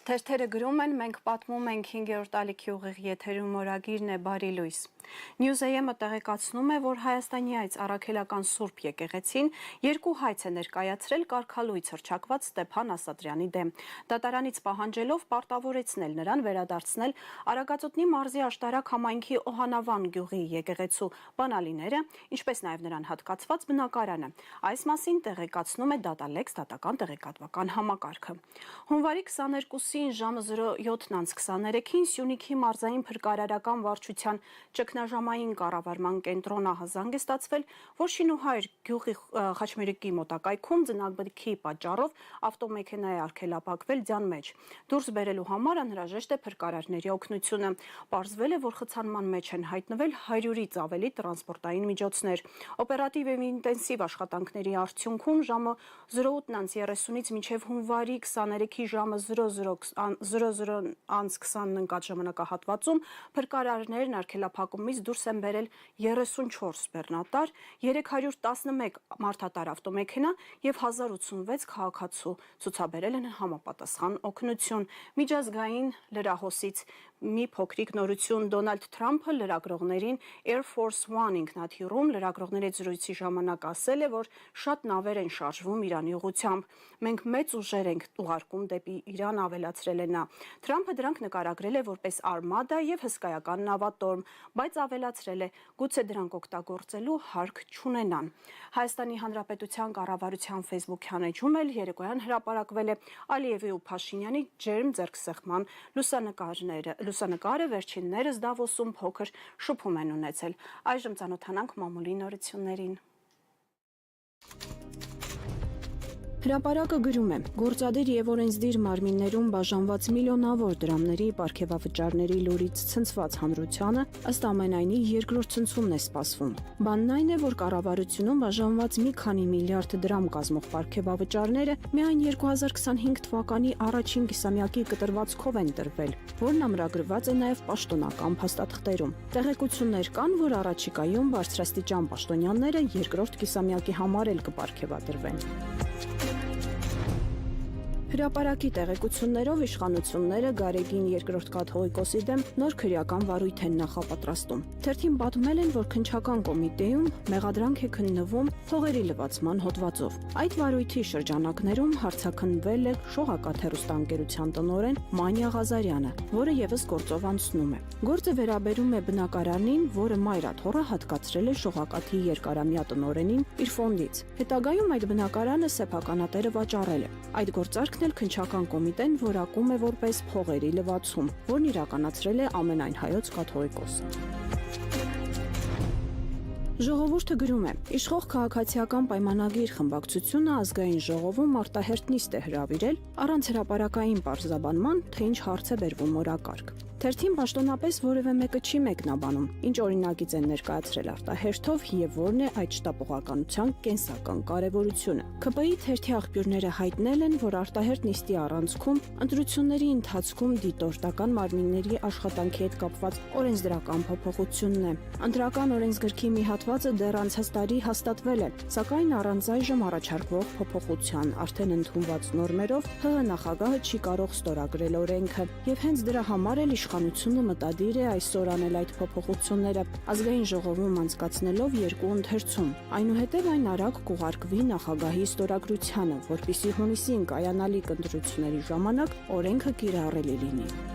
Թերթերը գրում են, մենք պատմում ենք 5-րդ ալիքի ուղիղ եթերում օրագիրն է բարի լույս։ Նյուզեյեմը տեղեկացնում է, որ Հայաստանի այց առաքելական Սուրբ եկեղեցին երկու հայց է ներկայացրել կարգալույց հռչակված Ստեփան Ասատրյանի դեմ։ Դատարանից պահանջելով պարտավորեցնել նրան վերադարձնել Արագածոտնի մարզի աշտարակ համայնքի Օհանավան գյուղի եկեղեցու բանալիները, ինչպես նաև նրան հատկացված բնակարանը։ Այս մասին տեղեկացնում է DataLex դատական տեղեկատվական համակարգը։ Հունվարի 22-ին ժամը 07:23-ին Սյունիքի մարզային փրկարարական վարչության ճգնաժամային կառավարման կենտրոնը հազանգ է ստացվել, որ Շինուհայր գյուղի Խաչմերուկի մոտակայքում ձնագբքի պատճառով ավտոմեքենա է արգելափակվել ձյան մեջ։ Դուրս բերելու համար անհրաժեշտ է փրկարարների օգնությունը։ Պարզվել է, որ խցանման մեջ են հայտնվել 100-ից ավելի տրանսպորտային միջոցներ։ Օպերատիվ եւ ինտենսիվ աշխատանքների արդյունքում ժամը 08:30-ից մինչև հունվարի 23-ի ժամը 00:20 ընկած ժամանակահատվածում փրկարարներն արգելափակումից դուրս են բերել 34 բեռնատար, 311 մարդատար ավտոմեքենա եւ 1086 քաղաքացու, ցուցաբերել են համապատասխան օգնություն։ Միջազգային լրահոսից մի փոքրիկ նորություն Դոնալդ Թրամփը լրագրողներին Air Force One ինքնաթիռում լրագրողների զրույցի ժամանակ ասել է, որ շատ նավեր են շարժվում Իրանի ուղղությամբ։ Մենք մեծ ուժեր ենք ուղարկում դեպի Իրան, ավելացրել է նա։ Թրամփը դրանք նկարագրել է որպես արմադա եւ հսկայական նավատորմ, բայց ավելացրել է, գուցե դրանք օգտագործելու հարկ չունենան։ Հայաստանի Հանրապետության կառավարության Facebook-յան էջում էլ երեկոյան հրապարակվել է Ալիևի ու Փաշինյանի ջերմ ձեռքսեղման լուսանկարը վերջիններս Դավոսում փոքր շփում են ունեցել։ Այժմ ծանոթանանք մամուլի նորություններին։ Հրապարակը գրում է. գործադիր եւ օրենսդիր մարմիններում բաժանված միլիոնավոր դրամների պարգևավճարների լուրից ցնցված հանրությանը ըստ ամենայնի երկրորդ ցնցումն է սպասվում։ Բանն այն է, որ կառավարությունում բաժանված մի քանի միլիարդ դրամ կազմող պարգևավճարները միայն 2025 թվականի առաջին կիսամյակի կտրվածքով են տրվել, որն ամրագրված է նաեւ պաշտոնական փաստաթղթերում։ Տեղեկություններ կան, որ առաջիկայում բարձրաստիճան պաշտոնյաները երկրորդ կիսամյակի համար էլ կպարգևատրվեն։ Հրապարակի տեղեկություններով իշխանությունները Գարեգին երկրորդ կաթողիկոսի դեմ նոր քրեական վարույթ են նախապատրաստում։ Թերթին պատմել են, որ քննչական կոմիտեում մեղադրանք է քննվում փողերի լվացման հոդվածով։ Այդ վարույթի շրջանակներում հարցաքննվել է Շողակաթ հեռուստաընկերության տնօրեն Մանյա Ղազարյանը, որը եւս գործով անցնում է։ Գործը վերաբերում է բնակարանին, որը մայրաթոռը հատկացրել է Շողակաթի երկարամյա տնօրենին իր ֆոնդից։ Հետագայում այդ բնակարանը սեփականատերը վաճառել է։ Այդ գործարքն էլ քննչական կոմիտեն որակում է որպես փողերի լվացում, որն իրականացրել է ամենայն հայոց կաթողիկոսը։ Ժողովուրդը գրում է. իշխող քաղաքացիական պայմանագիր խմբակցությունը ազգային ժողովում արտահերտ նիստ է հրավիրել առանց հրապարակային պարզաբանման, թե ինչ հարց է բերվում օրակարգ։ Թերթին պաշտոնապես որևէ մեկը չի մեկնաբանում, ինչ օրինագիծ են ներկայացրել արտահերթով եւ որն է այդ շտապողականության կենսական կարեւորությունը։ ՔՊԻ թերթի աղբյուրները հայտնել են, որ արտահերթ նիստի առանցքում ընտրությունների ընթացքում դիտորդական մարմինների աշխատանքի հետ կապված օրենսդրական փոփոխությունն է։ Ընտրական օրենսգրքի մի հատվածը դեռ անցած տարի հաստատվել է, սակայն առանց այժմ առաջարկվող փոփոխության արդեն ընդունված նորմերով ՀՀ նախագահը չի կարող ստորագրել օրենքը եւ հենց դրա համար էլ իշխանությունը մտադիր է այսօր անել այդ փոփոխությունները ազգային ժողովում անցկացնելով երկու ընթերցում։ Այնուհետև այն արագ կուղարկվի նախագահի ստորագրությանը, որպեսզի հունիսին կայանալիք ընտրությունների ժամանակ օրենքը կիրառելի լինի։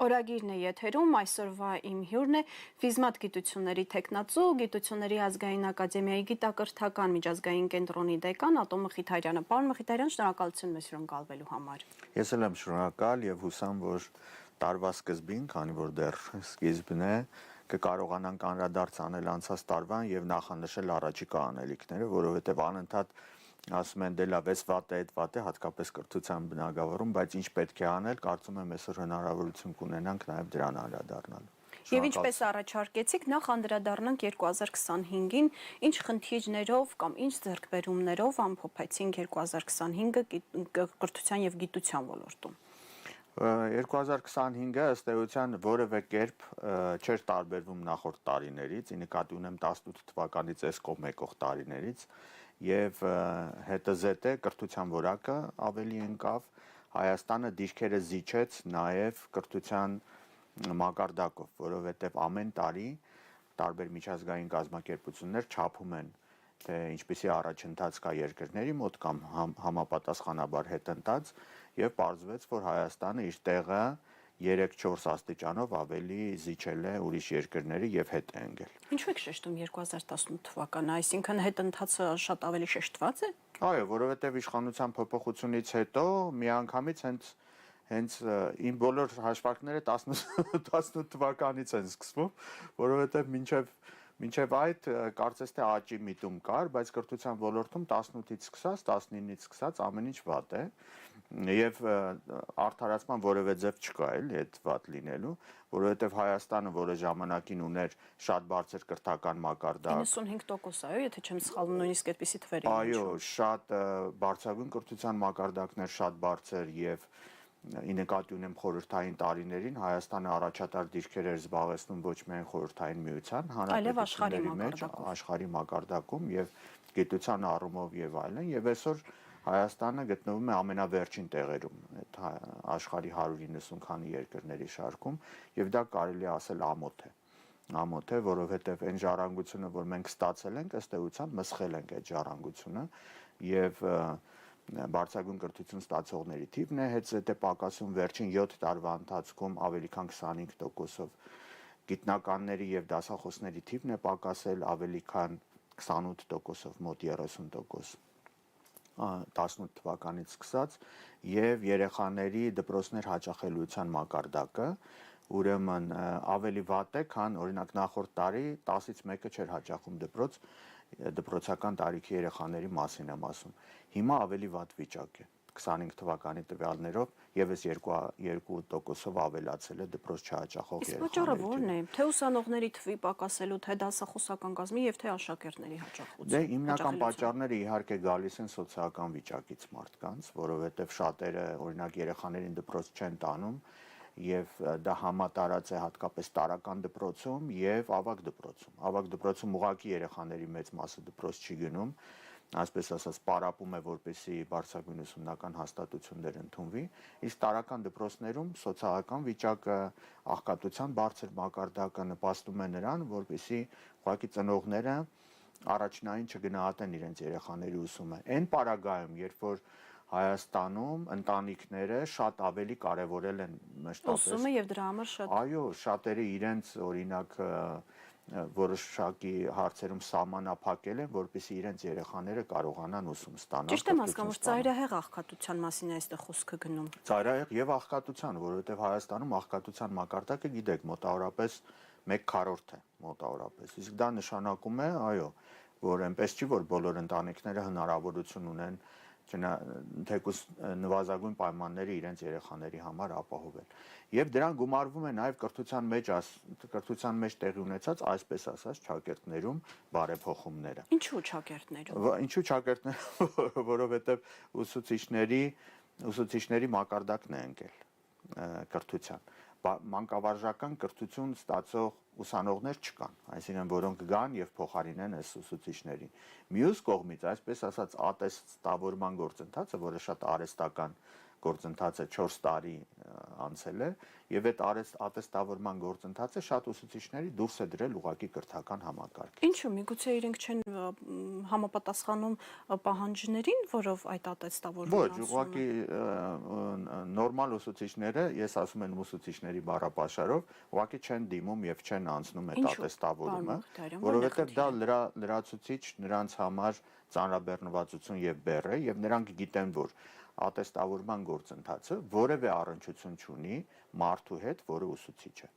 Օրագիրն է եթերում, այսօրվա իմ հյուրն է Ֆիզմատ գիտությունների թեկնածու, Գիտությունների ազգային ակադեմիայի գիտակրթական միջազգային կենտրոնի դեկան Ատոմ Մխիթարյանը։ Պարոն Մխիթարյան, շնորհակալություն մեզ հյուրընկալվելու համար։ Ես էլ եմ շնորհակալ եւ հուսամ, որ տարվա սկզբին, քանի որ դեռ սկիզբն է, կկարողանանք անդրադարձ անել անցած տարվան եւ նախանշել առաջիկա անելիքները, որովհետեւ անընդհատ ասում են դե լավ, էս վատ է, այդ վատ է, հատկապես կրթության բնագավառում, բայց ինչ պետք է անել, կարծում եմ այսօր հնարավորություն կունենանք նաեւ դրան անդրադառնալու։ Եվ ինչպես առաջարկեցիք, նախ անդրադառնանք 2025-ին, ինչ խնդիրներով կամ ինչ ձեռքբերումներով ամփոփեցինք 2025-ը կրթության եւ գիտության ոլորտում։ 2025-ը ըստ էության որևէ կերպ չէր տարբերվում նախորդ տարիներից, ի նկատի ունեմ 18 թվականից այս կողմ եկող տարիներից, եւ հետզհետե կրթության որակը ավելի ընկավ, Հայաստանը դիրքերը զիջեց նաեւ կրթության մակարդակով, որովհետեւ ամեն տարի տարբեր միջազգային կազմակերպություններ չափում են թե ինչպիսի առաջընթաց կա երկրների մոտ կամ համապատասխանաբար հետընթաց եւ պարզվեց, որ Հայաստանը իր տեղը 3-4 աստիճանով ավելի զիջել է ուրիշ երկրների եւ հետ է ընկել։ Ինչու եք շեշտում 2018 թվականը, այսինքն հետընթացը շատ ավելի շեշտված է։ Այո, որովհետեւ իշխանության փոփոխությունից հետո միանգամից հենց իմ բոլոր հաշվարկները 18 թվականից են սկսվում, որովհետեւ մինչև այդ կարծես թե աճի միտում կար, բայց կրթության ոլորտում 18-ից սկսած, 19-ից սկսած ամեն ինչ վատ է եւ արդարացման որևէ ձև չկա էլի այդ վատ լինելու, որովհետեւ Հայաստանը, որը ժամանակին ուներ շատ բարձր կրթական մակարդակ 95% այո, եթե չեմ սխալվում, նույնիսկ այդպիսի թվեր էին։ Այո, շատ բարձրագույն կրթության մակարդակներ շատ բարձր եւ ի նկատի ունեմ խորհրդային տարիներին Հայաստանը առաջատար դիրքեր էր զբաղեցնում ոչ միայն խորհրդային միության, հանրապետությունների մեջ, աշխարհի մակարդակում եւ գիտության առումով եւ այլն, եւ այսօր Հայաստանը գտնվում է ամենավերջին տեղերում այդ աշխարհի 190 քանի երկրների շարքում եւ դա կարելի է ասել ամոթ է, որովհետեւ այն ժառանգությունը, որ մենք ստացել ենք, ըստ էության մսխել ենք այդ ժառանգությունը եւ բարձրագույն կրթություն ստացողների թիվն է հետզհետե պակասում վերջին 7 տարվա ընթացքում ավելի քան 25%-ով գիտնականների եւ դասախոսների թիվն է պակասել ավելի քան 28%-ով մոտ 30% 18 թվականից սկսած եւ երեխաների դպրոցներ հաճախելիության մակարդակը ուրեմն ավելի վատ է, քան օրինակ նախորդ տարի 10-ից 1-ը չէր հաճախում դպրոցական տարիքի երեխաների մասին եմ ասում։ Հիմա ավելի վատ վիճակ է։ 25 թվականի տվյալներով եւս 2%-ով ավելացել է դպրոց չհաճախող երեխաների։ Իսկ պատճառը ո՞րն է։ Թե ուսանողների թվի պակասելու, թե դասախոսական կազմի եւ թե աշակերտների հաճախություն։ Դե հիմնական պատճառները իհարկե գալիս են սոցիալական վիճակից մարդկանց, որովհետեւ շատերը օրինակ երեխաներին դպրոց չեն տանում եւ դա համատարած է հատկապես տարական դպրոցում եւ ավագ դպրոցում։ Ավագ դպրոցում ուղղակի երեխաների մեծ մասը դպրոց չի գնում, այսպես ասած պարապում է, որպեսզի բարձրագույն ուսումնական հաստատություններ ընդունվի, իսկ տարական դպրոցներում սոցիալական վիճակը, աղքատության բարձր մակարդակը նպաստում է նրան, որպեսզի ուղղակի ծնողները առաջնային չգնահատեն իրենց երեխաների ուսումը։ Այն պարագայում, երբ որ Հայաստանում ընտանիքները շատ ավելի կարևորել են մշտապես ուսումը եւ դրա համար շատ Այո, շատերը իրենց օրինակ որոշակի հարցերում սահմանափակել են, որպեսզի իրենց երեխաները կարողանան ուսում ստանալ։ Ճիշտ եմ հասկանում, որ ծայրահեղ աղքատության մասին է այստեղ խոսքը գնում։ Ծայրահեղ եւ աղքատության, որովհետեւ Հայաստանում աղքատության մակարդակը գիտեք, մոտավորապես 1/4 է, մոտավորապես։ Իսկ դա նշանակում է, այո, որ այնպես չի, որ բոլոր ընտանիքները հնարավորություն ունեն թեկուզ նվազագույն պայմանները իրենց երեխաների համար ապահովել։ Եվ դրան գումարվում է նաև կրթության մեջ տեղի ունեցած, այսպես ասած, ճակերտներում բարեփոխումները։ Ինչու ճակերտներում։ Ինչու ճակերտներում, որովհետև ուսուցիչների մակարդակն է ընկել կրթության։ Մանկավարժական կրթություն ստացող ուսանողներ չկան, այսինքն որոնք գան եւ փոխարինեն այս ուսուցիչներին։ Մյուս կողմից, այսպես ասած, ատեստավորման գործընթացը, որը շատ արհեստական գործընթաց է 4 տարի անցել է, եւ այդ ատեստավորման գործընթացը շատ ուսուցիչների դուրս է դրել ուղղակի կրթական համակարգ։ Ինչու՞ միգուցե իրենք չեն համապատասխանում պահանջներին, որով այդ ատեստավորումը Ոչ, ուղղակի նորմալ ուսուցիչները, ես ասում եմ ուսուցիչների բառապաշարով, ուղղակի չեն դիմում եւ չեն անցնում այդ ատեստավորումը, որովհետեւ դա լրացուցիչ նրանց համար ծանրաբեռնվածություն եւ բեռ է եւ նրանք գիտեն, որ ատեստավորման գործընթացը որևէ առնչություն չունի մարդու հետ, որը ուսուցիչ է։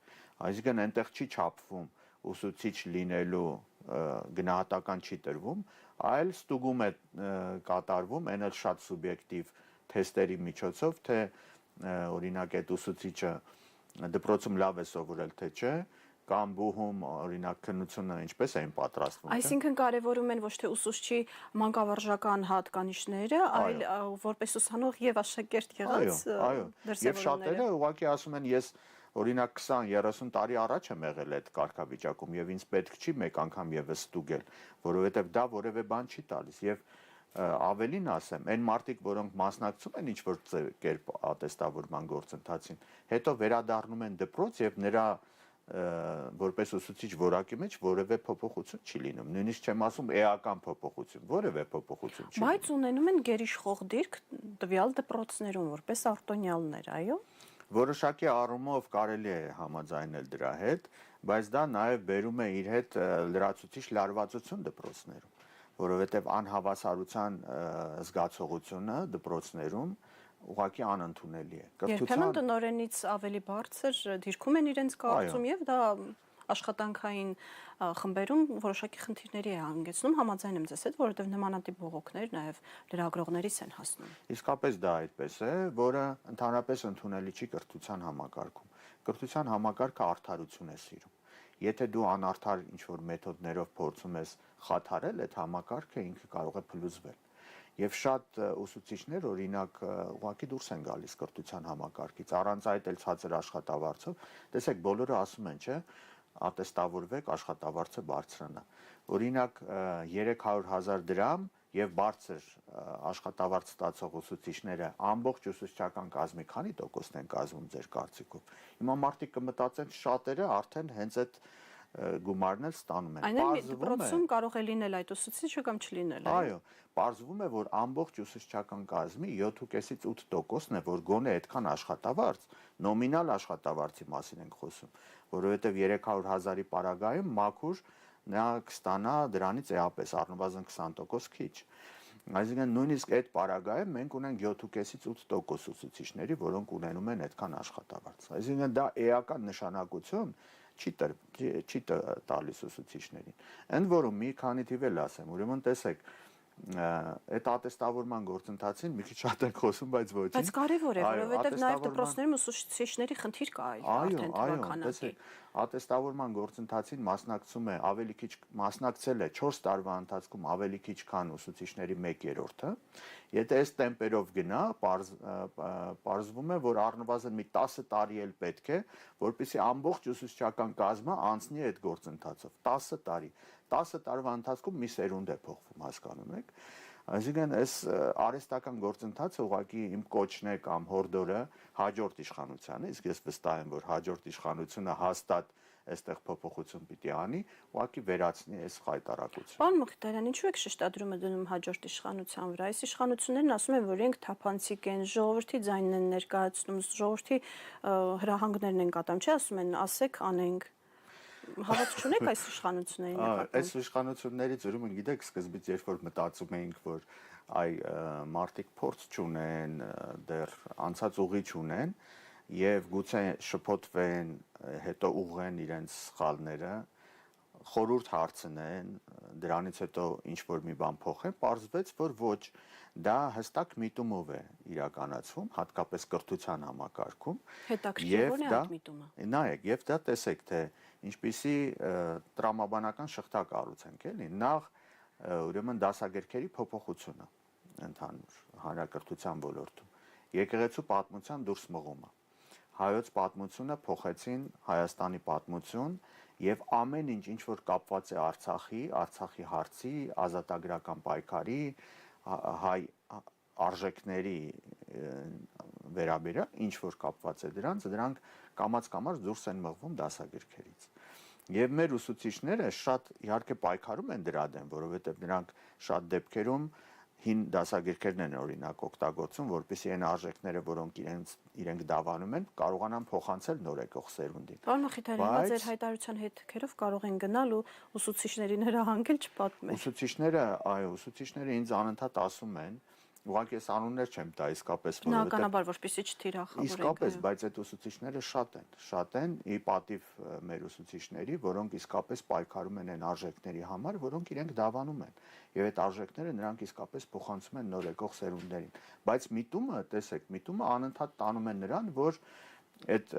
Այսինքն այնտեղ չի չափվում ուսուցիչ լինելու գնահատական չի տրվում, այլ ստուգում է կատարվում այն էլ շատ սուբյեկտիվ թեստերի միջոցով, թե օրինակ այդ ուսուցիչը դպրոցում լավ է սովորել, թե չէ, կամ բուհում օրինակ քննությունը ինչպես էին պատրաստվում։ Այսինքն կարևորում են ոչ թե ուսուցչի մանկավարժական հատկանիշները, այլ որպես ուսանող եւ աշակերտ եղած դրսևորումները։ Եվ շատերը ուղղակի ասում են, ես օրինակ 20-30 տարի առաջ եմ եղել այդ կարգավիճակում եւ ինձ պետք չի մեկ անգամ եւս ստուգել, որովհետեւ դա որևէ բան չի տալիս եւ ավելին ասեմ, այն մարդիկ, որոնք մասնակցում են ինչ-որ կերպ ատեստավորման գործընթացին, հետո վերադառնում են դպրոց եւ նրա որպես ուսուցիչ որակի մեջ որևէ փոփոխություն չի լինում, նույնիսկ չեմ ասում էական փոփոխություն, որևէ փոփոխություն չի։ Բայց ունենում են գերիշխող դիրք տվյալ դպրոցներում որպես արտոնյալներ, այո։ Որոշակի առումով կարելի է համաձայնել դրա հետ, բայց դա նաև բերում է իր հետ լրացուցիչ լարվածություն դպրոցներում, որովհետև անհավասարության զգացողությունը դպրոցներում ուղղակի անընդունելի է։ Երբեմն տնօրենից ավելի բարձր դիրքում են իրենց կարծում եւ դա աշխատանքային խմբերում որոշակի խնդիրների է հանգեցնում, համաձայն եմ ձեզ հետ, որովհետև նմանատիպ բողոքներ նաև լրագրողներիս են հասնում։ Իսկապես դա այդպես է, որը ընդհանրապես ընդունելի չի կրթության համակարգում։ Կրթության համակարգը արդարություն է սիրում։ Եթե դու անարդար ինչ-որ մեթոդներով փորձում ես խաթարել այդ համակարգը, ինքը կարող է փլուզվել։ Եվ շատ ուսուցիչներ օրինակ ուղղակի դուրս են գալիս կրթության համակարգից, առանց այդ էլ ցածր աշխատավարձով։ Տեսեք, բոլորը ասում են, չէ, ատեստավորվեք, աշխատավարձը բարձրանա։ Օրինակ 300,000 դրամ եւ բարձր աշխատավարձ ստացող ուսուցիչները ամբողջ ուսուցչական կազմի քանի տոկոսն են կազմում ձեր կարծիքով։ Հիմա մարդիկ կմտածեն շատերը արդեն հենց այդ գումարն էլ ստանում են։ Այն էլ դպրոցում կարող է լինել այդ ուսուցիչը կամ չլինել։ Այո, պարզվում է, որ ամբողջ ուսուցչական կազմի 7.5-ից 8%-ն է, որ գոնե այդքան աշխատավարձ, նոմինալ աշխատավարձի մասին ենք խոսում, որովհետև 300,000-ի պարագայում մաքուր նա կստանա դրանից էապես առնվազն 20% քիչ։ Այսինքն նույնիսկ այդ պարագայում մենք ունենք 7.5-ից 8% ուսուցիչների, որոնք ունենում են այդքան աշխատավարձ։ Այսինքն դա էական նշանակություն չի տալիս ուսուցիչներին։ Ընդ որում մի քանի թիվ էլ ասեմ, ուրեմն տեսեք, այդ ատեստավորման գործընթացին մի քիչ շատ ենք խոսում, բայց ոչ։ Բայց կարևոր է, որովհետև նաև դպրոցներում ուսուցիչների խնդիր կա արդեն թվականակի։ Ատեստավորման գործընթացին մասնակցում է ավելի քիչ մասնակցել է 4 տարվա ընթացքում ավելի քիչ քան ուսուցիչների 1/3-ը։ Եթե այս տեմպերով գնա, պարզվում է, որ առնվազն մի 10 տարի էլ պետք է, որպեսզի ամբողջ ուսուցչական կազմը անցնի այդ գործընթացով։ 10 տարի։ 10 տարվա ընթացքում մի սերունդ է փոխվում, հասկանում եք։ Այսինքն այս արհեստական գործընթացը ուղղակի իմ կոչն է կամ հորդորը հաջորդ իշխանությանը, իսկ ես վստահ եմ, որ հաջորդ իշխանությունը հաստատ այստեղ փոփոխություն պիտի անի, ուղղակի վերացնի այս խայտարակությունը։ Պարոն Մխիթարյան, ինչու եք շեշտադրումը դնում հաջորդ իշխանության վրա։ Այս իշխանություններն ասում են, որ իրենք թափանցիկ են, ժողովրդի ձայնն են ներկայացնում, ժողովրդի հրահանգներն են կատարում, չէ՞, ասում են, ասեք, անենք։ Հավատ չունեք այս իշխանությունների նկատմամբ։ Այս իշխանություններից ուրեմն գիտեք, սկզբից երբ որ մտածում էինք, որ այ մարդիկ փորձ չունեն, դեռ անցած ուղի չունեն եւ գուցե շփոթվեն, հետո ուղղեն իրենց սխալները, խորհուրդ հարցնեն, դրանից հետո ինչ որ մի բան փոխեն, պարզվեց, որ ոչ, դա հստակ միտումով է իրականացվում, հատկապես կրթության համակարգում։ Հետաքրքիր ո՞րն է այդ միտումը։ Նայեք, եւ դա տեսեք, թե ինչպիսի տրամաբանական շղթա կառուցենք, էլի, նախ ուրեմն դասագրքերի փոփոխությունը ընդհանուր հանրակրթության ոլորտում, եկեղեցու պատմության դուրս մղումը, հայոց պատմությունը փոխեցին Հայաստանի պատմություն եւ ամեն ինչ որ կապված է Արցախի հարցի, ազատագրական պայքարի, հայ արժեքների վերաբերյալ ինչ որ կապված է դրանք կամաց-կամաց դուրս են մղվում դասագրքերից։ Եվ մեր ուսուցիչները շատ իհարկե պայքարում են դրա դեմ, որովհետև նրանք շատ դեպքերում հին դասագրքերն են օրինակ օգտագործում, որպեսզի այն արժեքները, որոնք իրենք դավանում են, կարողանան փոխանցել նոր եկող սերունդին։ Պարոն Մխիթարյան, բայց ձեր հայտարարության հետքերով կարող են գնալ ու ուսուցիչներին հրահանգել չպատմել։ Ուսուցիչները ինձ անընդհատ ասում են, ուղղակի ես անուններ չեմ տա իսկապես, Բնականաբար, որպեսզի չթիրախավորենք։ Իսկապես, բայց այդ ուսուցիչները շատ են, ի պատիվ մեր ուսուցիչների, որոնք իսկապես պայքարում են այն արժեքների համար, որոնք իրենք դավանում են, եւ այդ արժեքները նրանք իսկապես փոխանցում են նոր եկող սերունդերին։ Բայց միտումը, տեսեք, միտումը անընդհատ տանում է նրան, որ այդ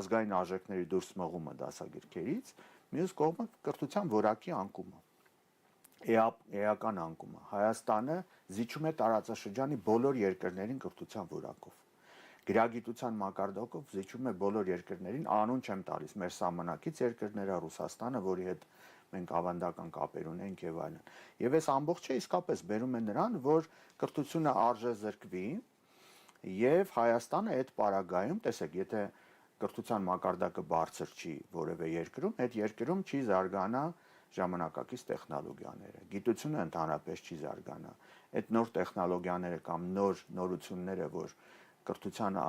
ազգային արժեքների դուրս մղումը դասագրքերից, մյուս կողմը կրթության որակի անկումը։ Էական անկումը։ Հայաստանը զիջում է տարածաշրջանի բոլոր երկրներին կրթության որակով։ գրագիտության մակարդակով զիջում է բոլոր երկրներին, անուն չեմ տալիս, մեր սահմանակից երկրները, Ռուսաստանը, որի հետ մենք ավանդական կապեր ունենք եւ այլն։ Եվ այս ամբողջը իսկապես բերում է նրան, որ կրթությունը արժե զրկվի եւ Հայաստանը այդ պարագայում, տեսեք, եթե կրթության մակարդակը բարձր չի որևէ երկրում, այդ երկրում չի զարգանա ժամանակակից տեխնոլոգիաները, գիտությունը ընդհանրապես չի զարգանա։ Այդ նոր տեխնոլոգիաները կամ նոր նորությունները, որ կրթությանը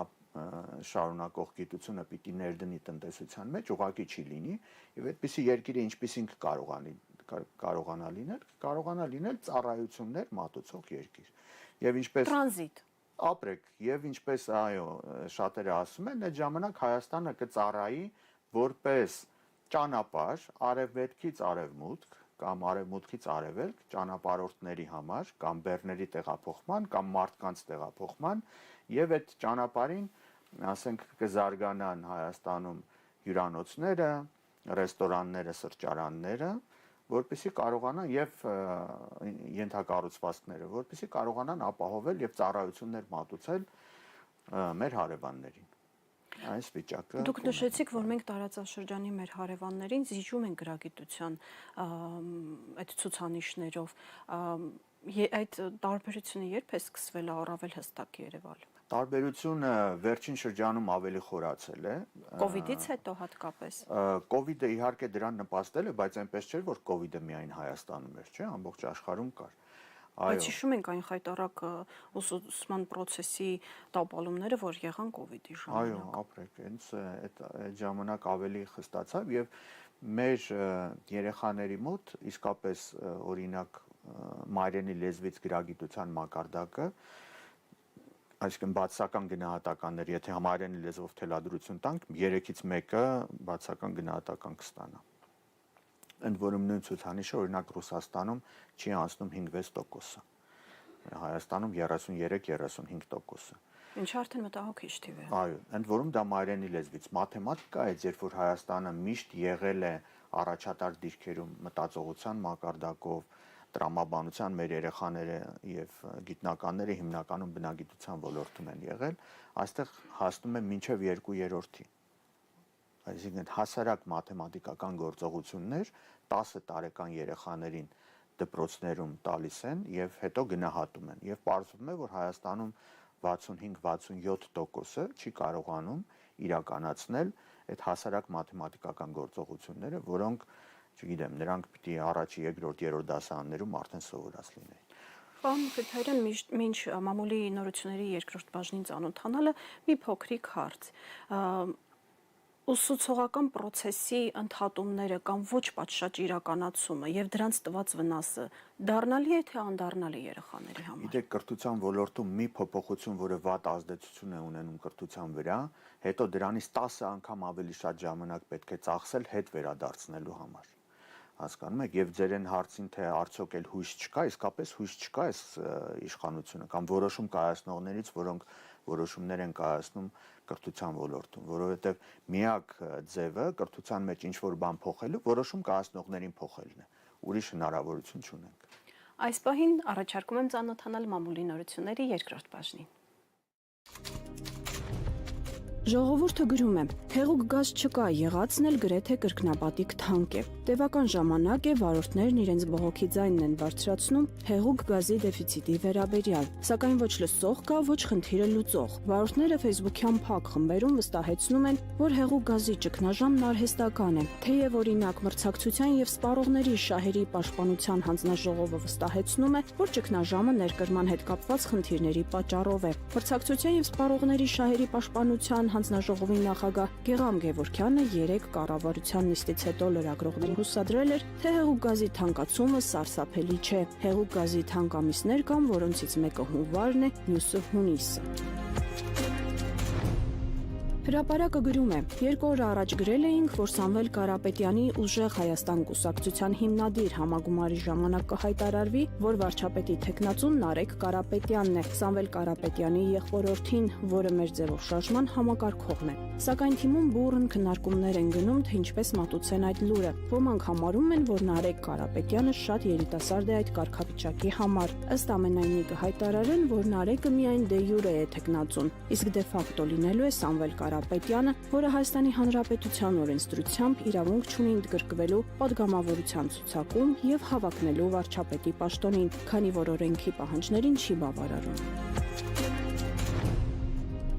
շարունակող գիտությունը պիտի ներդնի տնտեսության մեջ, ուղղակի չի լինի, եւ այդպիսի երկիրը ինչպիսին կարողանա լինել ծառայություններ մատուցող երկիր։ Եվ ինչպես Տրանզիտ ապրեք, եւ ինչպես այո, շատերը ասում են, այդ ժամանակ Հայաստանը կծառայի որպես ճանապարհ արևմուտքից արևմուտք կամ արևմուտքից արևելք ճանապարհորդների համար կամ բեռների տեղափոխման կամ մարդկանց տեղափոխման եւ այդ ճանապարհին, ասենք, կզարգանան Հայաստանում հյուրանոցները, ռեստորանները, սրճարանները, որպեսզի կարողանան եւ ենթակառուցվածքները, որպեսզի կարողանան ապահովել եւ ծառայություններ մատուցել մեր հարևաններին։ Այս վիճակը Դուք նշեցիք, որ մենք տարածաշրջանի մեր հարևաններին զիջում են գրագիտության այդ ցուցանիշներով։ Այդ տարբերությունը երբ է սկսվել առավել հստակ երևալ։ Տարբերությունը վերջին շրջանում ավելի խորացել է։ Կոവിഡից հետո հատկապես։ Կոവിഡը իհարկե դրան նպաստել է, բայց այնպես չէր, որ կոവിഡը միայն Հայաստանում էր, չէ՞, ամբողջ աշխարհում կար։ Բայց հիշում ենք այն խայտարակ ուսուցման process-ի տապալումները, որ եղան կոവിഡի ժամանակ։ Այո, ապրեք, հենց այդ ժամանակ ավելի խստացավ եւ մեր երեխաների մոտ իսկապես օրինակ մայրենի լեզվից գրագիտության մակարդակը, այսինքն բացական գնահատականներ, եթե համարյանի լեզվով թելադրություն տանք, 3-ից 1-ը բացական գնահատական կստանա։ Ընդ որում նույն ցուցանիշը օրինակ Ռուսաստանում չի անցնում 5-6%, Հայաստանում 33-35%։ Ինչը արդեն մտահոգիչ թիվ է։ Այո, ընդ որում դա մայրենի լեզվից մաթեմատիկա է, երբ որ Հայաստանը միշտ եղել է առաջատար դիրքերում մտածողության մակարդակով, տրամաբանության մեր երեխաները եւ գիտնականները հիմնականում բնագիտության ոլորտում են եղել, այստեղ հասնում է մինչև 2/3-ի։ Այսինքն հասարակ մաթեմատիկական գործողություններ 10 տարեկան երեխաներին դպրոցներում տալիս են եւ հետո գնահատում են եւ պարզվում է, որ Հայաստանում 65-67%-ը չի կարողանում իրականացնել այդ հասարակ մաթեմատիկական գործողությունները, որոնք, չգիտեմ, նրանք պիտի առաջի, երկրորդ, երրորդ դասարաններում արդեն սովորած լինեին։ Պարոն Քրթարյան, մինչ մամուլի նորությունների երկրորդ բաժնին ծանոթանալը մի փոքրիկ հարց։ Ուսուցողական process-ի ընդհատումները կամ ոչ պատշաճ իրականացումը եւ դրանց տված վնասը դառնալի է թե անդառնալի երեխաների համար։ Գիտեք, կրթության ոլորտում մի փոփոխություն, որը վատ ազդեցություն է ունենում կրթության վրա, հետո դրանից 10 անգամ ավելի շատ ժամանակ պետք է ծախսել հետ վերադարձնելու համար։ Հասկանում եք, եւ ձերեն հարցին թե արդյոք էլ հույս չկա, իսկապես հույս չկա այս իշխանությունը կամ որոշում կայացնողներից, որոնք որոշումներ են կայացնում կրթության ոլորտում, որովհետեւ միակ ձևը կրթության մեջ ինչ որ բան փոխելու որոշում կայացնողներին փոխելն է։ Ուրիշ հնարավորություն չունենք։ Այս պահին առաջարկում եմ ծանոթանալ մամուլի նորությունների երկրորդ բաժնին։ Ժողովուրդը գրում է. հեղուկ գազ չկա, եղածն էլ գրեթե կրկնապատիկ թանկ է։ Տևական ժամանակ է վարորդներն իրենց բողոքի ձայնն են բարձրացնում հեղուկ գազի դեֆիցիտի վերաբերյալ, սակայն ոչ լսող կա, ոչ խնդիրը լուծող։ Վարորդները Facebook-յան փակ խմբերում վստահեցնում են, որ հեղուկ գազի ճգնաժամն արհեստական է, թեև օրինակ մրցակցության եւ սպառողների շահերի պաշտպանության հանձնաժողովը վստահեցնում է, որ ճգնաժամը ներկրման հետ կապված խնդիրների պատճառով է։ Մրցակցության եւ սպառողների շահերի պաշտպանության հանձնաժողովի նախագահ Գեղամ Գևորգյանը 3 կառավարության նիստից հետո լրագրողներին հուսադրել էր, թե հեղուկ գազի թանկացումը սարսափելի չէ։ Հեղուկ գազի թանկ ամիսներ կան, որոնցից մեկը հունվարն է, մյուսը հունիսը։ Հրապարակը գրում է. երկու օր առաջ գրել էինք, որ Սամվել Կարապետյանի ուժեղ Հայաստան կուսակցության հիմնադիր համագումարի ժամանակ կհայտարարվի, որ վարչապետի թեկնածուն Նարեկ Կարապետյանն է, Սամվել Կարապետյանի եղբորորդին, որը մեր ձևով շարժման համակարգողն է։ Սակայն թիմում բուռն քննարկումներ են գնում, թե ինչպես մատուցեն այդ լուրը։ Ոմանք համարում են, որ Նարեկ Կարապետյանը շատ երիտասարդ է այդ կարգավիճակի համար։ Ըստ ամենայնի կհայտարարեն, որ Նարեկը միայն դե յուրե է թեկնածուն, իսկ դե ֆակտո լինելու է Սամվել Կարապետյանը, որը Հայաստանի Հանրապետության օրենսդրությամբ իրավունք չունի ընդգրկվելու պատգամավորության ցուցակում եւ հավակնելու վարչապետի պաշտոնին, քանի որ օրենքի պահանջներին չի բավարարում։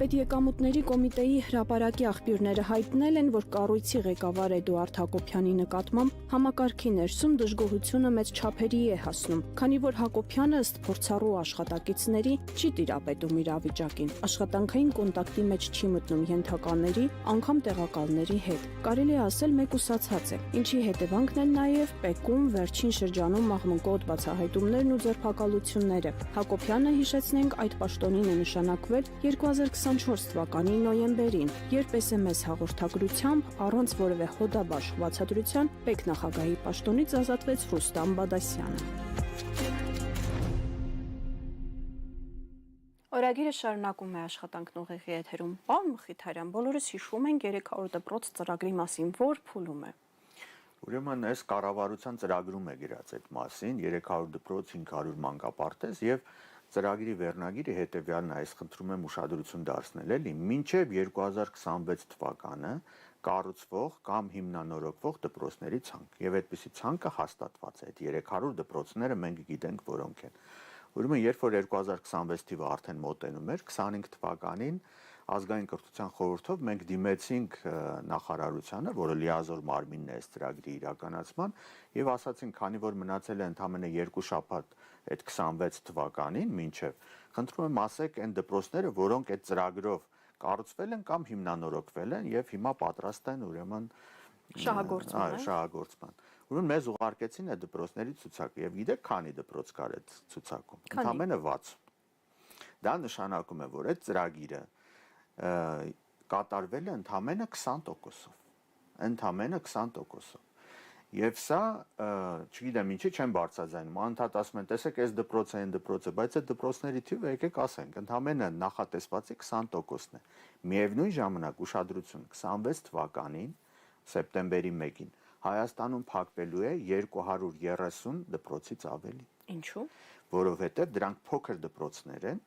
Պետեկամուտների կոմիտեի հրապարակի աղբյուրները հայտնել են, որ կառույցի ղեկավար Էդուարդ Հակոբյանի նկատմամբ համակարգի ներսում դժգոհությունը մեծ չափերի է հասնում, քանի որ Հակոբյանը ըստ փորձառու աշխատակիցների չի տիրապետում իրավիճակին, աշխատանքային կոնտակտի մեջ չի մտնում ենթականների, անգամ տեղակալների հետ։ Կարելի է ասել մեկուսացած է, ինչի հետևանքն են նաև ՊԵԿ-ում վերջին շրջանում մաղմկոտ բացահայտումներն ու ձերբակալությունները։ Հակոբյանը, հիշեցնենք, այդ պաշտոնին է նշանակվել 2024 թվականի նոյեմբերին, երբ SMS հաղորդագրությամբ առանց որևէ հոդաբաշխ բացատրության ՊԵԿ նախագահի պաշտոնից ազատվեց Ռուստամ Բադասյանը։ Օրագիրը շարունակում է աշխատանքն ուղիղի եթերում։ Պարոն Մխիթարյան, բոլորս հիշում ենք 300 դպրոց ծրագրի մասին, որ փուլում է։ Ուրեմն այս կառավարության ծրագրում է գրած այդ մասին 300 դպրոց 500 մանկապարտեզ եւ ծրագրի վերնագիրը հետեւյալն է, այս խնդրում եմ ուշադրություն դարձնել, էլի, մինչև 2026 թվականը կառուցվող կամ հիմնանորոգվող դպրոցների ցանկ եւ այդպիսի ցանկը հաստատված է, այդ 300 դպրոցները մենք գիտենք որոնք են։ Ուրեմն երբ որ 2026 թիվը արդեն մոտենում էր 25 թվականին ազգային կրթության խորհրդով մենք դիմեցինք նախարարությանը, որը լիազոր մարմինն է այս ծրագրի իրականացման, եւ ասացինք, քանի որ մնացել է ընդամենը 2 շաբաթ այդ 26 թվականին մինչև, խնդրում եմ ասեք այն դպրոցները, որոնք այդ ծրագրով կառուցվել են կամ հիմնանորոգվել են եւ հիմա պատրաստ են ուրեմն շահագործման։ Ուրեմն մեզ ուղարկեցին այդ դպրոցների ցուցակը եւ գիտեք քանի դպրոց կար այդ ցուցակում։ Ընդամենը 60։ Դա նշանակում է, որ այդ ծրագիրը կատարվել է ընդամենը 20%-ով։ Ընդամենը 20%-ով։ Եվ սա, չգիտեմ ինչի չեմ բարձրաձայնում, անդադ ասում են, տեսեք, այս դպրոցը, այն դպրոցը, բայց այդ դպրոցների թիվը եկեք ասենք, ընդամենը նախատեսվածի 20%-ն է։ Միևնույն ժամանակ ուշադրություն 26 թվականին սեպտեմբերի 1-ին Հայաստանում փակվելու է 230 դպրոցից ավելի։ Ինչու՞։ Որովհետև դրանք փոքր դպրոցներ են,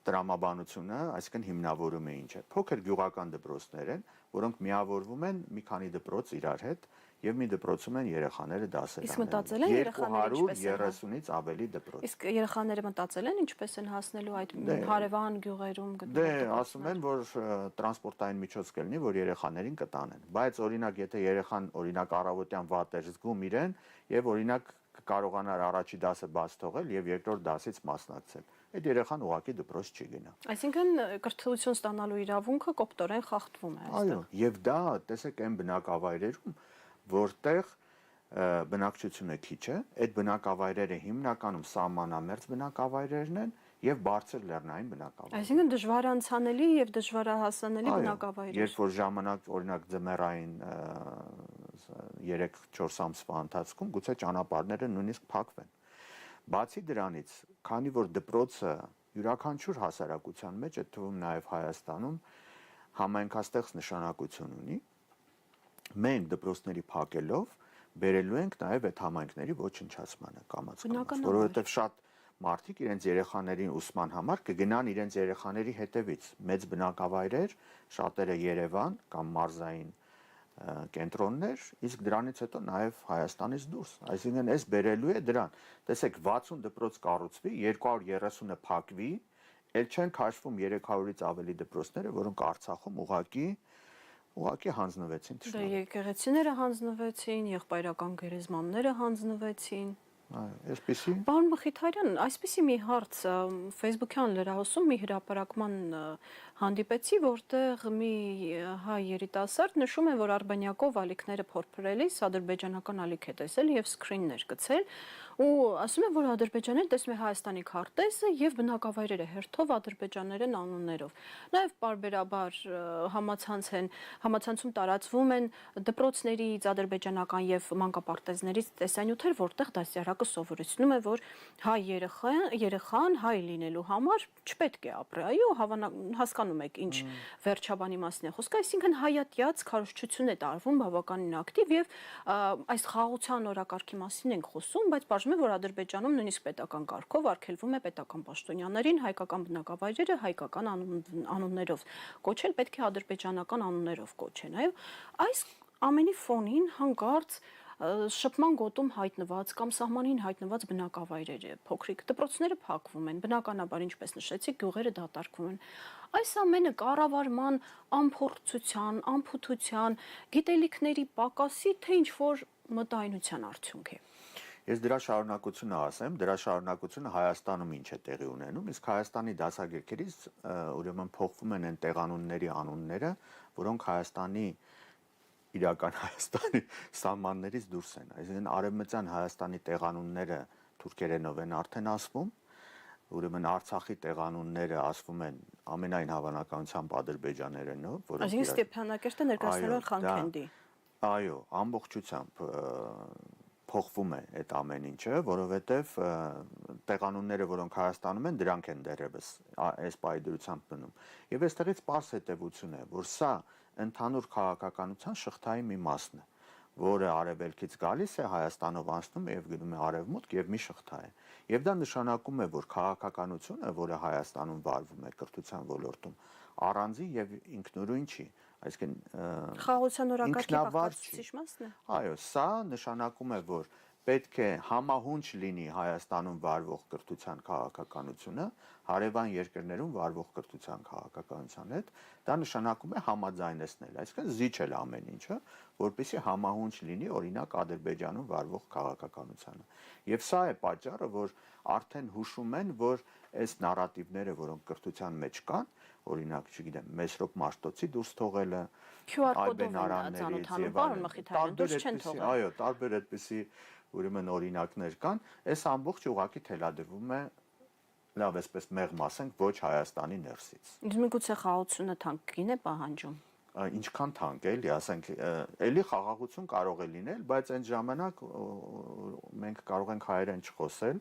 տրամաբանությունը, այսինքն հիմնավորումը ինչ է։ Փոքր գյուղական դպրոցներ են, որոնք միավորվում են մի քանի դպրոց իրար հետ եւ մի դպրոցում են երեխաները դասեր аնել։ Իսկ մտածել են երեխաները ինչպես են 230-ից ավելի դպրոց։ Իսկ երեխաները մտածել են ինչպես են հասնելու այդ հարևան գյուղերում գտնվող։ Դե ասում են, որ տրանսպորտային միջոց կլինի, որ երեխաներին կտանեն, բայց օրինակ եթե երեխան օրինակ առավոտյան վատ էր զգում իրեն եւ օրինակ կարողանար առաջի դասը բաց թողել եւ երկրորդ դասից մասնակցել, այդ երեխան ուղղակի դպրոց չի գնա։ Այսինքն կրթություն ստանալու իրավունքը կոպտորեն խախտվում է այստեղ։ Այո, եւ դա տեսեք այն բնակավայրերում, որտեղ բնակչությունը քիչ է, այդ բնակավայրերը հիմնականում սահմանամերձ բնակավայրերն են եւ բարձր լեռնային բնակավայրեր։ Այսինքն դժվար անցանելի եւ դժվարահասանելի բնակավայրեր։ Երբ որ ժամանակ օրինակ ձմեռային 3-4 ամսվա ընթացքում գուցե ճանապարհները նույնիսկ փակվեն։ Բացի դրանից, քանի որ դպրոցը յուրաքանչյուր հասարակության մեջ, այդ թվում նաեւ Հայաստանում համայնքաստեղծ նշանակություն ունի, մենք դպրոցների փակելով բերելու ենք նաեւ այդ համայնքների ոչնչացմանը կամաց-կամաց, որովհետեւ շատ մարդիկ իրենց երեխաներին ուսման համար կգնան իրենց երեխաների հետևից մեծ բնակավայրեր, շատերը Երևան կամ մարզային կենտրոններ, իսկ դրանից հետո նաև Հայաստանից դուրս։ Այսինքն այս բերելու է դրան։ Տեսեք 60 դպրոց կառուցվի, 230-ը փակվի, ել չեն քաշվում 300-ից ավելի դպրոցները, որոնք Արցախում ուղղակի հանձնվեցին թշնամուն։ Դե եկեղեցիները հանձնվեցին, եղբայրական գերեզմանները հանձնվեցին։ Այսպեսի։ Պարոն Մխիթարյան, այսպեսի մի հարց Facebook-յան լրահոսում մի հրապարակման հանդիպեցի, որտեղ մի հայ երիտասարդ նշում է, որ արբանյակով ալիքները փորփրելիս ադրբեջանական ալիք է տեսել եւ սկրիններ գցել ու ասում է, որ ադրբեջաները տեսնում է Հայաստանի քարտեզը եւ բնակավայրերը հերթով ադրբեջաներեն անուններով։ Նաեւ պարբերաբար համացանցում տարածվում են դպրոցներից ադրբեջանական եւ մանկապարտեզներից տեսանյութեր, որտեղ դասյարակը սովորեցնում է, որ հայ երեխան հայ լինելու համար չպետք է ապրի, այո, հասկանում եք ինչ վերջաբանի մասին է խոսքը, այսինքն հայատյաց քարոզչություն է տարվում բավականին ակտիվ եւ այս խաղաղության օրակարգի մասին ենք խոսում, բայց բաժնում է, որ Ադրբեջանում նույնիսկ պետական կարգով արգելվում է պետական պաշտոնյաներին հայկական բնակավայրերը հայկական անուններով կոչել, պետք է ադրբեջանական անուններով կոչեն, այո, այս ամենի ֆոնին հանկարծ շփման գոտում հայտնված կամ սահմանին հայտնված բնակավայրերը, փոքրիկ դպրոցները փակվում են, բնականաբար ինչպես նշեցիք, գյուղերը դատարկվում են։ Այս ամենը կառավարման անփորձության, անփութության, գիտելիքների պակասի, թե ինչ-որ մտայնության արդյունք է։ Ես դրա շարունակությունը ասեմ, դրա շարունակությունը Հայաստանում ինչ է տեղի ունենում, իսկ Հայաստանի դասագրքերից ուրեմն փոխվում են այն տեղանունների անունները, որոնք իրական Հայաստանի սահմաններից դուրս են։ Այսինքն արևմտյան Հայաստանի տեղանունները թուրքերենով են արդեն ասվում, ուրեմն Արցախի տեղանունները ասվում են ամենայն հավանականությամբ ադրբեջաներենով, որոնք Այսինքն Ստեփանակերտը ներկայացնելու են Խանքենդի։ Այո, ամբողջությամբ փոխվում է այդ ամեն ինչը, որովհետև տեղանունները, որոնք Հայաստանում են, դրանք են դեռևս այս պայդրությամբ մնում։ Եվ այստեղից պարզ հետևություն է, որ սա ընդհանուր քաղաքականության շղթայի մի մասն է, որը արևելքից գալիս է Հայաստանով անցնում եւ գնում է արևմուտք եւ մի շղթա է։ Եվ դա նշանակում է, որ քաղաքականությունը, որը Հայաստանում վարվում է կրթության ոլորտում, առանձին եւ ինքնուրույն չի, այսինքն խաղաղության օրակարգի պակասիչ մասն է։ Այո, սա նշանակում է, որ պետք է համահունչ լինի Հայաստանում վարվող կրթության քաղաքականությունը հարևան երկրներում վարվող կրթության քաղաքականության հետ, դա նշանակում է համաձայնեցնել, այսինքն զիջել ամեն ինչը, որպեսզի համահունչ լինի օրինակ Ադրբեջանում վարվող քաղաքականությանը։ Եւ սա է պատճառը, որ արդեն հուշում են, որ այս նարատիվները, որոնք կրթության մեջ կան, օրինակ, չգիտեմ, Մեսրոպ Մաշտոցի դուրս թողելը, QR կոդով են ծանոթանում, պարոն Մխիթարյան, դուրս չեն թողել։ Այո, տարբեր այդպիսի ուրեմն օրինակներ կան, այս ամբողջ ուղղակի թելադրվում է լավ այսպես մեղմ ասենք ոչ Հայաստանի ներսից։ Իսկ միգուցե խաղաղությունը թանկին է պահանջում։ Ինչքան թանկ է, էլի ասենք, էլի խաղաղություն կարող է լինել, բայց այն ժամանակ մենք կարող ենք հայերեն չխոսել,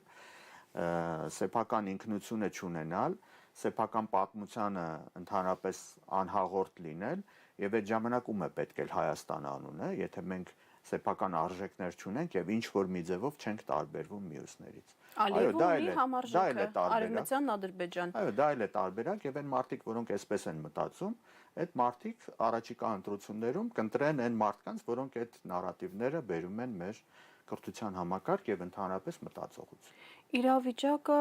սեփական ինքնությունը չունենալ, սեփական պատմությանը ընդհանրապես անհաղորդ լինել, եւ այդ ժամանակ ում է պետք է Հայաստան անունը, եթե մենք սեփական արժեքներ չունենք եւ ինչ որ մի ձևով չենք տարբերվում մյուսներից։ Այո, դա էլ է համարժեքը, Արևմտյան Ադրբեջան։ Այո, դա էլ է տարբերակ եւ այն մարդիկ, որոնք այսպես են մտածում, այդ մարդիկ առաջիկա ընտրություններում կընտրեն այն մարդկանց, որոնք այդ նարատիվները բերում են մեր կրթության համակարգ եւ ընդհանրապես մտածողություն։ Իրավիճակը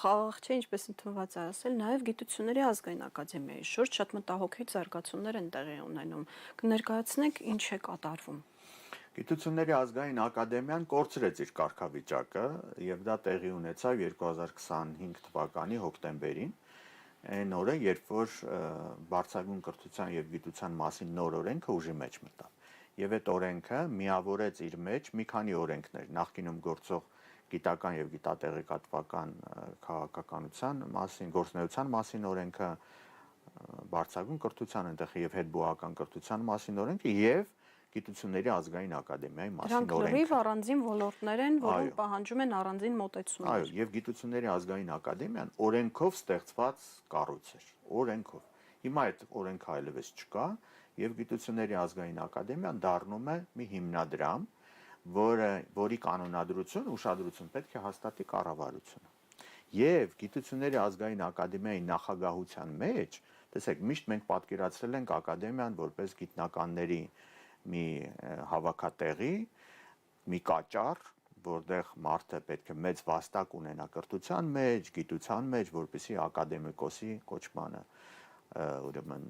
խաղաղ չէ, ինչպես ընդունված է ասել, նաև գիտությունների ազգային ակադեմիայի շուրջ շատ մտահոգիչ զարգացումներ են տեղի ունենում։ Կներկայացնեք ինչ է կատարվում։ Գիտությունների ազգային ակադեմիան կորցրեց իր կարգավիճակը եւ դա տեղի ունեցավ 2025 թվականի հոկտեմբերին, այն օրը, երբ որ բարձրագույն կրթության եւ գիտության մասին նոր օրենքը ուժի մեջ մտավ։ Եվ այդ օրենքը միավորեց իր մեջ մի քանի օրենքներ, նախկինում գործող գիտական եւ գիտատեղեկատվական քաղաքականության մասին, գործնեության մասին օրենքը, բարձրագույն կրթության այնտեղ եւ հետբուհական կրթության մասին օրենքը եւ Գիտությունների ազգային ակադեմիայի մասին օրենքը։ Դրանք լրիվ առանձին ոլորտներ են, որոնք պահանջում են առանձին մոտեցումներ։ Այո, եւ Գիտությունների ազգային ակադեմիան օրենքով ստեղծված կառույց էր, օրենքով։ Հիմա այդ օրենքը այլևս չկա եւ Գիտությունների ազգային ակադեմիան դառնում է մի հիմնադրամ, որի կանոնադրություն, ուշադրություն պետք է հաստատի կառավարությունը։ Եվ Գիտությունների ազգային ակադեմիայի նախագահության մեջ, տեսեք, միշտ մենք պատկերացրել ենք ակադեմիան որպես գիտնականների մի հավաքատեղի, մի կաճառ, որտեղ մարդը պետք է մեծ վաստակ ունենա կրթության մեջ, գիտության մեջ, որպեսզի ակադեմիկոսի կոչմանը ուրեմն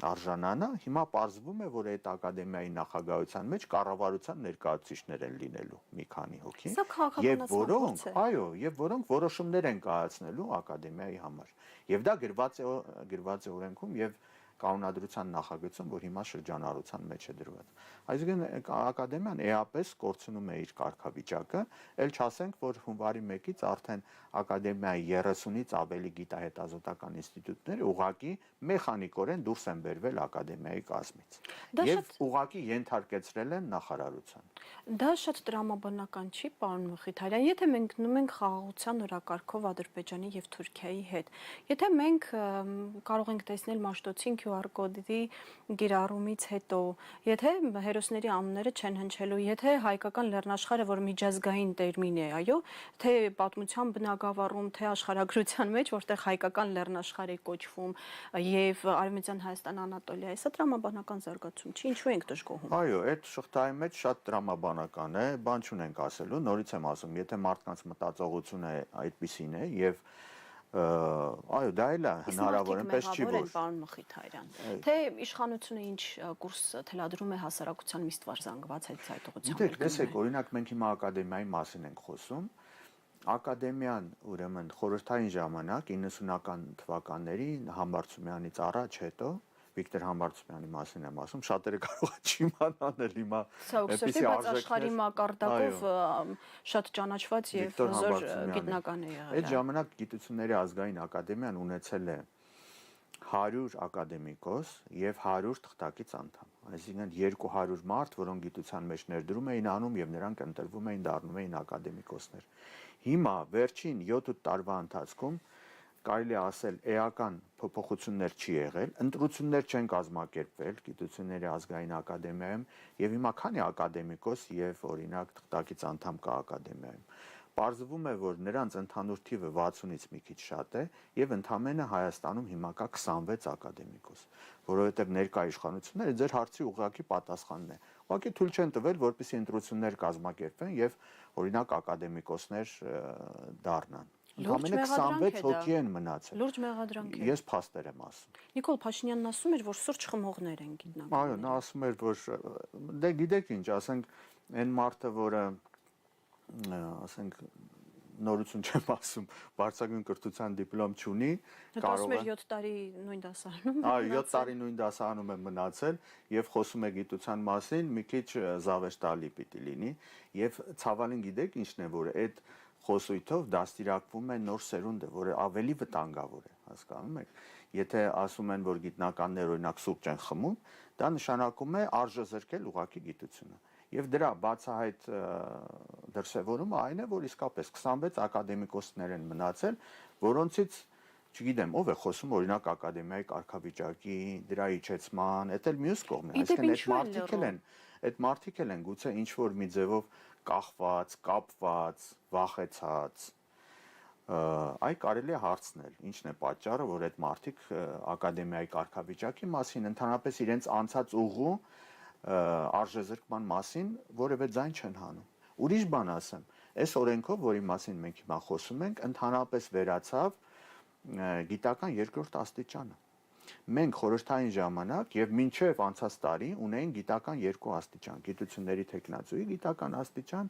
արժանանա, հիմա պարզվում է, որ այդ ակադեմիայի նախագահության մեջ կառավարության ներկայացուցիչներ են լինելու մի քանի հոգի, Սա քաղաքականացման փորձ է։ այո, եւ որոնք որոշումներ են կայացնելու ակադեմիայի համար։ Եվ դա գրված է օրենքում եւ կանոնադրության նախագծում, որ հիմա շրջանառության մեջ է դրված։ Այսինքն ակադեմիան էապես կորցնում է իր կարգավիճակը, ել չասենք, որ հունվարի 1-ից արդեն ակադեմիայի 30-ից ավելի գիտահետազոտական ինստիտուտներ ուղղակի մեխանիկորեն դուրս են բերվել ակադեմիայի կազմից եւ ուղղակի ենթարկեցրել են նախարարության։ Դա շատ տրամաբանական չի, պարոն Մխիթարյան, եթե մենք գնում ենք խաղաղության օրակարգով Ադրբեջանի եւ Թուրքիայի հետ, եթե մենք կարող ենք տեսնել Մաշտոցին QR կոդի գիրառումից հետո, եթե հերոսների անունները չեն հնչելու, եթե հայկական լեռնաշխարհը, որ միջազգային տերմին է, այո, թե պատմության բնագավառում, թե աշխարհագրության մեջ, որտեղ հայկական լեռնաշխարհ է կոչվում եւ Արևմտյան Հայաստան Անատոլիա, սա տրամաբանական զարգացում չի, ինչու ենք դժգոհում։ Այո, այդ շղթայի մեջ շատ տրամաբանական է, բան չունենք ասելու, նորից եմ ասում, եթե մարդկանց մտածողությունը այդպիսին է եւ այո, դա էլ է հնարավոր, այնպես չի որ պարոն Մխիթարյան, թե իշխանությունը ինչ կուրս թելադրում է հասարակության միշտ զանգված այդ ուղղությամբ։ Գիտեք, տեսեք, օրինակ մենք հիմա ակադեմիայի մասին ենք խոսում, ակադեմիան ուրեմն խորհրդային ժամանակ 90-ական թվականների Համբարձումյանից առաջ հետո Վիկտոր Համբարձումյանի մասին եմ ասում, շատերը կարող են չիմանալ հիմա այդպիսի աշխարհի մակարդակով շատ ճանաչված եւ զոր գիտնական է եղել։ Այդ ժամանակ Գիտությունների ազգային ակադեմիան ունեցել է 100 ակադեմիկոս եւ 100 թղթակից անդամ։ Այսինքն 200 մարդ, որոնք գիտության մեջ ներդրում էին անում եւ նրանք ընտրվում էին, դառնում էին ակադեմիկոսներ։ Հիմա վերջին 7 տարվա ընթացքում կարելի է ասել էական փոփոխություններ չի եղել, ընտրություններ չեն կազմակերպվել Գիտությունների ազգային ակադեմիայում եւ հիմա քանի ակադեմիկոս եւ օրինակ թղթակից անդամ կա ակադեմիայում։ Պարզվում է, որ նրանց ընդհանուր թիվը 60-ից մի քիչ շատ է եւ ընդամենը Հայաստանում հիմա կա 26 ակադեմիկոս, որովհետեւ ներկա իշխանությունները ձեր հարցի ուղղակի պատասխանն է։ Ուղղակի թույլ չեն տվել, որպեսզի ընտրություններ կազմակերպվեն եւ օրինակ ակադեմիկոսներ դառնան։ Ընդամենը 26 հոգի են մնացել։ Լուրջ մեղադրանք է։ Ես փաստեր եմ ասում։ Նիկոլ Փաշինյանն ասում էր, որ սուրճ խմողներ են գիտնական։ Այո, նա ասում էր, որ դե գիտեք ինչ, ասենք այն մարդը, որը ասենք նորություն չեմ ասում, բարձրագույն կրթության դիպլոմ չունի, կարող է 7 տարի նույն դասարանում։ Այո, 7 տարի նույն դասարանում է մնացել եւ խոսում է գիտության մասին, մի քիչ զավեշտալի պիտի լինի եւ ցավալին գիտեք ինչն է, որ այդ խոսույթով դաստիարակվում է նոր սերունդը, որը ավելի վտանգավոր է, հասկանում եք։ Եթե ասում են, որ գիտնականներ օրինակ սուրճ են խմում, դա նշանակում է արժեզրկել ուղղակի գիտությունը։ Եվ դրա բացահայտ դրսևորումը այն է, որ իսկապես 26 ակադեմիկոսներ են մնացել, որոնցից չգիտեմ, ով է խոսում օրինակ ակադեմիայի կարգավիճակի, դրա իջեցման, դա էլ մյուս կողմն է, այսինքն այդ մարդիկ են գուցե ինչ որ մի ձևով կախված, կապված, վախեցած, այ կարելի է հարցնել, ինչն է պատճառը, որ այդ մարդիկ ակադեմիայի կարգավիճակի մասին, ընդհանրապես իրենց անցած ուղու արժեզրկման մասին որևէ ձայն չեն հանում։ Ուրիշ բան ասեմ, այս օրենքով, որի մասին մենք հիմա խոսում ենք, ընդհանրապես վերացավ գիտական երկրորդ աստիճանը։ Մենք խորհրդային ժամանակ եւ մինչեւ անցած տարի ունեին գիտական երկու աստիճան՝ գիտությունների թեկնածուի գիտական աստիճան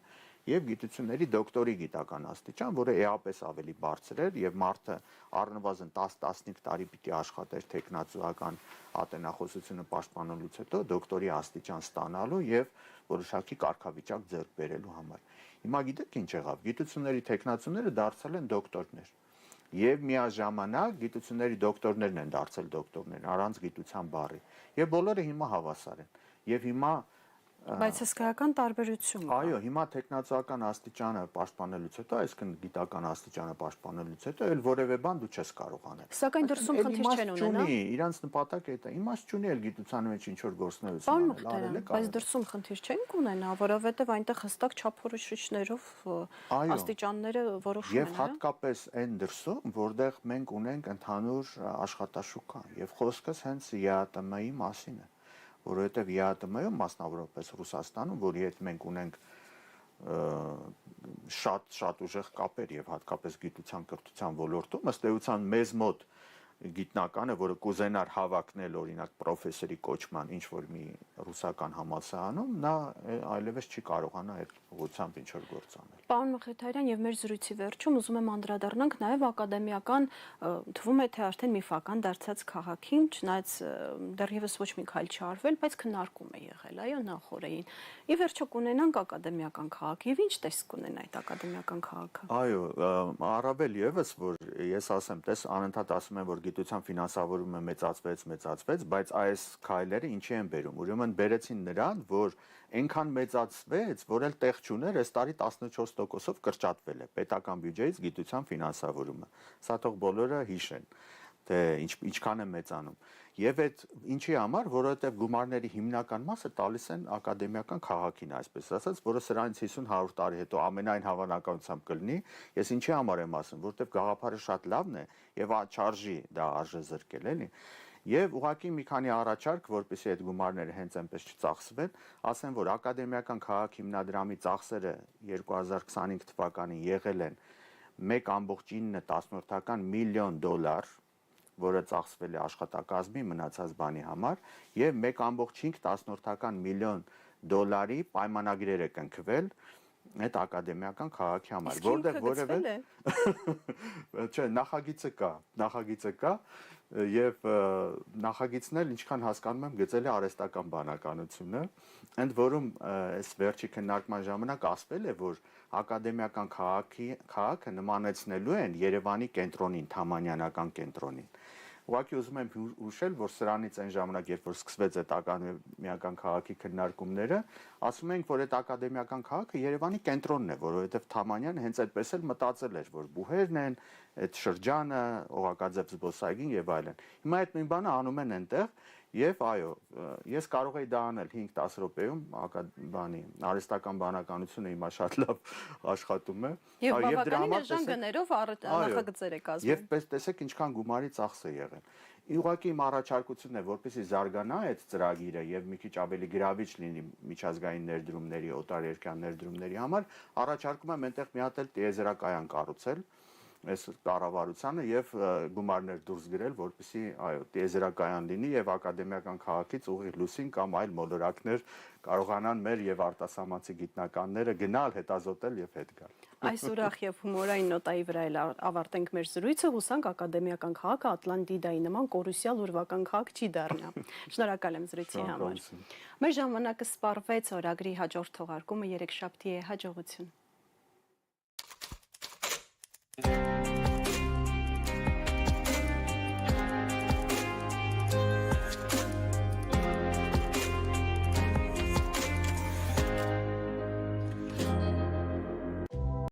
եւ գիտությունների դոկտորի գիտական աստիճան, որը էապես ավելի բարձր էր եւ մարդը առնվազն 10-15 տարի պիտի աշխատեր թեկնածուական ատենախոսությունը պաշտպանելուց հետո դոկտորի աստիճան ստանալու եւ որոշակի կարգավիճակ ձեռք բերելու համար։ Հիմա գիտեք ինչ եղավ, գիտությունների թեկնածուները դարձել են դոկտորներ եւ միաժամանակ գիտությունների դոկտորներն են դարձել դոկտորներ առանց գիտության բառի եւ բոլորը հիմա հավասար են եւ հիմա Բայց հսկայական տարբերություն կա։ Այո, հիմա տեխնացուական աստիճանը պաշտպանելուց հետո, այսինքն գիտական աստիճանը պաշտպանելուց հետո էլ որևէ բան դու չես կարող անել։ Սակայն դրսում խնդիր չեն ունենա։ Իրանց նպատակը դա, իմաստ չունի էլ գիտության մեջ ինչ որ գործնելուց անել, բայց դրսում խնդիր չեն ունենա, որովհետև այնտեղ հստակ չափորոշիչներով աստիճանները որոշում են։ Եվ հատկապես այն դրսում, որտեղ մենք ունենք ընդհանուր աշխատաշուկա, եւ խոսքս հենց ԵԱՏՄ-ի մասին է, որովհետև ԵԱՏՄ-ում մասնավորապես Ռուսաստանում, որի հետ մենք ունենք շատ ուժեղ կապեր եւ հատկապես գիտության կրթության ոլորտում, ըստ էության մեզ մոտ գիտնականը, որը կուզենար հավակնել օրինակ պրոֆեսորի կոչման ինչ որ մի ռուսական համալսարանում, նա այլևս չի կարողանա այդ ուղղությամբ ինչ որ գործ անել։ Պարոն Մխիթարյան, եւ մեր զրույցի վերջում ուզում եմ անդրադառնանք նաեւ ակադեմիական, թվում է թե արդեն միֆական դարձած քաղաքին, չնայած դեռևս ոչ մի քայլ չի արվել, բայց քննարկում է եղել, այո, նախորդին։ Ի վերջո կունենանք ակադեմիական քաղաք, եւ ինչ տեսք կունենա այդ ակադեմիական քաղաքը։ Այո, առավել եւս, որ ես ասեմ, տես անընդհատ ասում են, որ գիտության ֆինանսավորումը մեծացվեց, բայց այս քայլերը ինչի են բերում։ Ուրեմն բերեցին նրան, որ այնքան մեծացվեց, որ էլ տեղ չուներ, այս տարի 14%-ով կրճատվել է պետական բյուջեից գիտության ֆինանսավորումը։ Սա թող բոլորը հիշեն, թե ինչքան է մեծանում։ Եվ այդ ինչի համար, որովհետև գումարների հիմնական մասը տալիս են ակադեմիական քաղաքին, այսպես ասած, որը սրանից 50-100 տարի հետո ամենայն հավանականությամբ կլինի։ Ես ինչի համար եմ ասում, որովհետև գաղափարը շատ լավն է եւ չարժի դա արժեզրկել, էլի։ Եվ ուղղակի մի քանի առաջարկ, որպեսզի այդ գումարները հենց այնպես չծախսվեն, ասեմ, որ ակադեմիական քաղաք հիմնադրամի ծախսերը 2025 թվականին եղել են 1.9 միլիոն դոլար, որը ծախսվել է աշխատակազմի մնացած բանի համար, եւ 1.5 միլիոն դոլարի պայմանագրեր է կնքվել այդ ակադեմիական քաղաքի համար, որտեղ որևէ չէ, նախագիծը կա եւ նախագիծն էլ ինչքան հասկանում եմ գծել է արհեստական բանականությունը, ընդ որում այս վերջի քննարկման ժամանակ ասվել է, որ ակադեմիական քաղաքը նմանեցնելու են Երևանի կենտրոնին, Թամանյանական կենտրոնին։ Ուղղակի ուզում եմ հուշել, որ սրանից այն ժամանակ, երբ որ սկսվեց այդ ակադեմիական քաղաքի քննարկումները, ասում ենք, որ այդ ակադեմիական քաղաքը Երևանի կենտրոնն է, որովհետև Թամանյանը հենց այդպես էլ մտածել էր, որ բուհերն են, այդ շրջանը, Օղակաձև զբոսայգին եւ այլն։ Հիմա այդ նույն բանը անում են այնտեղ եւ այո, ես կարող եի դա անել 5-10 րոպեում, բանի արհեստական բանականությունը հիմա շատ լավ աշխատում է։ Եվ բավականին էժան գներով նախագծեր է կազմում։ Եվ տեսեք ինչքան գումարի ծախս է եղել։ Ուղղակի իմ առաջարկությունն է, որպեսզի զարգանա այդ ծրագիրը եւ մի քիչ ավելի գրավիչ լինի միջազգային ներդրումների, օտարերկրյա ներդրումների համար, առաջարկում եմ այնտեղ մի հատ էլ տիեզերակայան կառուցել այս կառավարությանը եւ գումարներ դուրս գրել, որպեսզի այո, տիեզերակայան լինի եւ ակադեմիական քաղաքից ուղիղ լուսին կամ այլ մոլորակներ կարողանան մեր եւ արտասահմանցի գիտնականները գնալ, հետազոտել եւ հետ գալ։ Այս ուրախ եւ հումորային նոտայի վրա էլ ավարտենք մեր զրույցը, հուսանք ակադեմիական քաղաքը Ատլանտիդայի նման կորուսյալ ուրվական քաղաք չի դառնա։ Շնորհակալ եմ զրույցի համար։ Մեր ժամանակը սպառվեց, օրագրի հաջորդ թողարկումը երեքշաբթի է, հաջողություն։